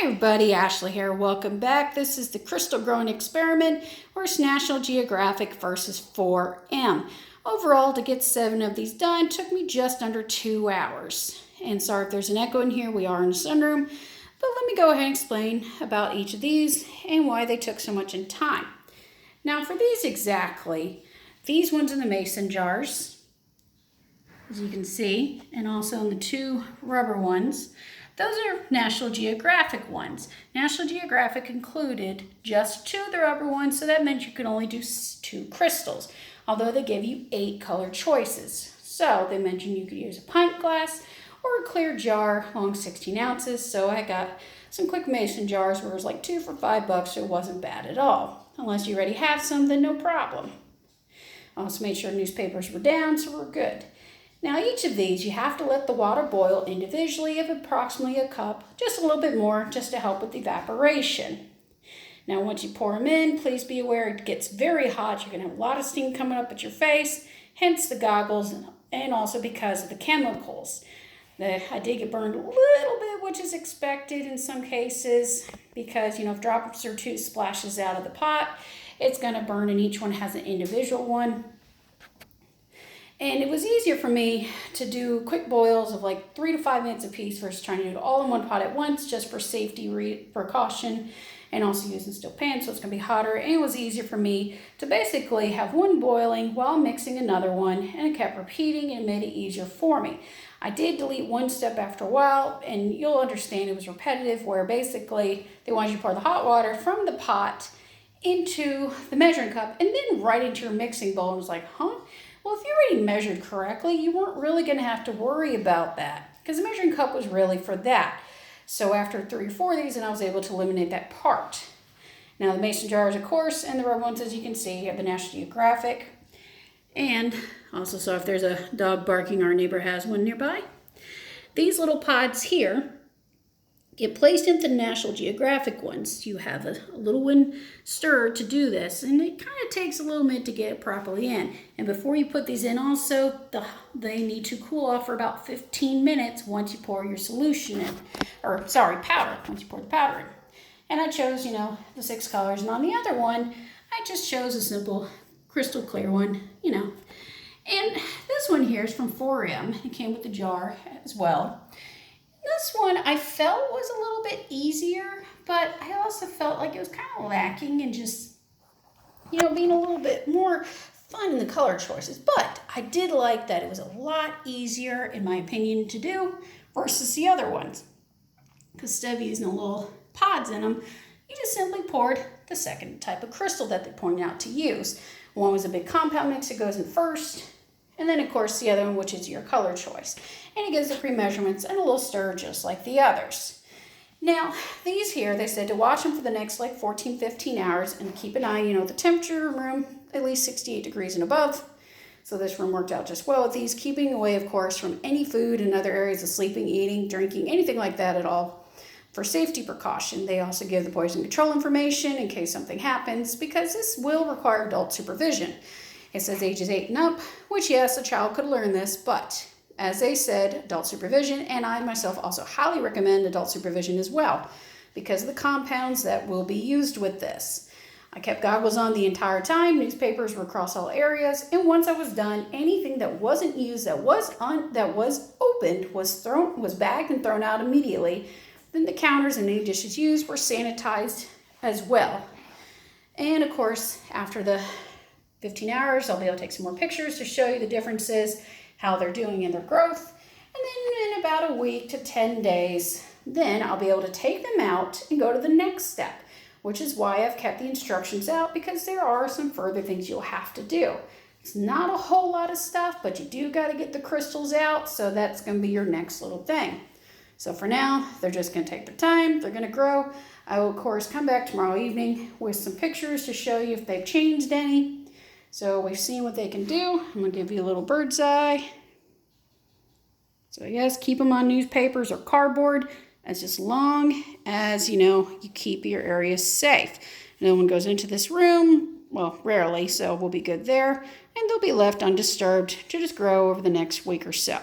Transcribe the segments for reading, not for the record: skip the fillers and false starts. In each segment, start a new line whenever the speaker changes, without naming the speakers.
Hi everybody, Ashley here. Welcome back. This is the crystal growing experiment versus National Geographic versus 4M. Overall, to get 7 of these done took me just under 2 hours. And sorry if there's an echo in here, we are in a sunroom. But let me go ahead and explain about each of these and why they took so much in time. Now for these exactly, these ones in the mason jars, as you can see, and also in the 2 rubber ones, those are National Geographic ones. National Geographic included just 2 of the rubber ones, so that meant you could only do 2 crystals, although they gave you 8 color choices. So they mentioned you could use a pint glass or a clear jar along 16 ounces, so I got some quick mason jars where it was like 2 for $5, so it wasn't bad at all. Unless you already have some, then no problem. I also made sure newspapers were down, so we're good. Now each of these, you have to let the water boil individually of approximately a cup, just a little bit more, just to help with evaporation. Now once you pour them in, please be aware it gets very hot. You're going to have a lot of steam coming up at your face, hence the goggles, and also because of the chemicals. I did get burned a little bit, which is expected in some cases, because if drops or 2 splashes out of the pot, it's going to burn, and each one has an individual one. And it was easier for me to do quick boils of like 3 to 5 minutes a piece versus trying to do it all in one pot at once, just for safety precaution, and also using steel pans, so it's going to be hotter. And it was easier for me to basically have one boiling while mixing another one, and it kept repeating, and it made it easier for me. I did delete one step after a while, and you'll understand it was repetitive, where basically they wanted you to pour the hot water from the pot into the measuring cup and then right into your mixing bowl. And I was like, huh? Well, if you already measured correctly, you weren't really going to have to worry about that, because the measuring cup was really for that. So after 3 or 4 of these, and I was able to eliminate that part. Now the mason jars, of course, and the rubber ones, as you can see, have the National Geographic. And also, so if there's a dog barking, our neighbor has one nearby. These little pods here get placed into the National Geographic ones. You have a little one stirred to do this, and it kind of takes a little minute to get it properly in. And before you put these in also, they need to cool off for about 15 minutes once you pour your solution in. Powder, once you pour the powder in. And I chose, the 6 colors. And on the other one, I just chose a simple crystal clear one, And this one here is from 4M. It came with the jar as well. This one I felt was a little bit easier, but I also felt like it was kind of lacking in just, being a little bit more fun in the color choices. But I did like that it was a lot easier, in my opinion, to do versus the other ones. Because instead of using the little pods in them, you just simply poured the second type of crystal that they pointed out to use. One was a big compound mix that goes in first. And then, of course, the other one, which is your color choice. And it gives the pre-measurements and a little stir just like the others. Now, these here, they said to watch them for the next 14, 15 hours and keep an eye, the temperature of the room, at least 68 degrees and above. So this room worked out just well with these, keeping away, of course, from any food and other areas of sleeping, eating, drinking, anything like that at all. For safety precaution, they also give the poison control information in case something happens, because this will require adult supervision. It says ages 8 and up, which yes, a child could learn this, but as they said, adult supervision, and I myself also highly recommend adult supervision as well, because of the compounds that will be used with this. I kept goggles on the entire time, newspapers were across all areas, and once I was done, anything that wasn't used, that was opened, was bagged and thrown out immediately. Then the counters and any dishes used were sanitized as well. And of course, after the 15 hours, I'll be able to take some more pictures to show you the differences, how they're doing in their growth. And then in about a week to 10 days, then I'll be able to take them out and go to the next step, which is why I've kept the instructions out, because there are some further things you'll have to do. It's not a whole lot of stuff, but you do got to get the crystals out, so that's going to be your next little thing. So for now, they're just going to take their time. They're going to grow. I will, of course, come back tomorrow evening with some pictures to show you if they've changed any. So we've seen what they can do. I'm going to give you a little bird's eye. So yes, keep them on newspapers or cardboard as long as, you keep your area safe. No one goes into this room, well, rarely, so we'll be good there. And they'll be left undisturbed to just grow over the next week or so.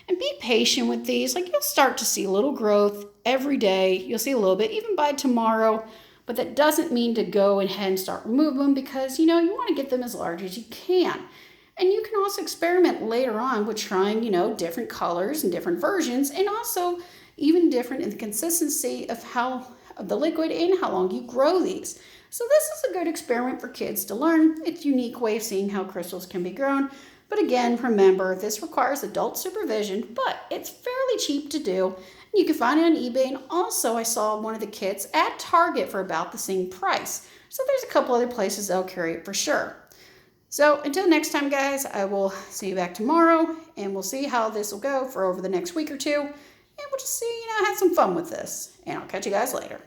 And be patient with these. Like, you'll start to see a little growth every day. You'll see a little bit, even by tomorrow. But that doesn't mean to go ahead and start removing them because, you want to get them as large as you can. And you can also experiment later on with trying, different colors and different versions, and also even different in the consistency of the liquid and how long you grow these. So this is a good experiment for kids to learn. It's a unique way of seeing how crystals can be grown. But again, remember, this requires adult supervision, but it's fairly cheap to do. You can find it on eBay, and also I saw one of the kits at Target for about the same price. So there's a couple other places that'll carry it for sure. So until next time, guys, I will see you back tomorrow, and we'll see how this will go for over the next week or two. And we'll just see, have some fun with this. And I'll catch you guys later.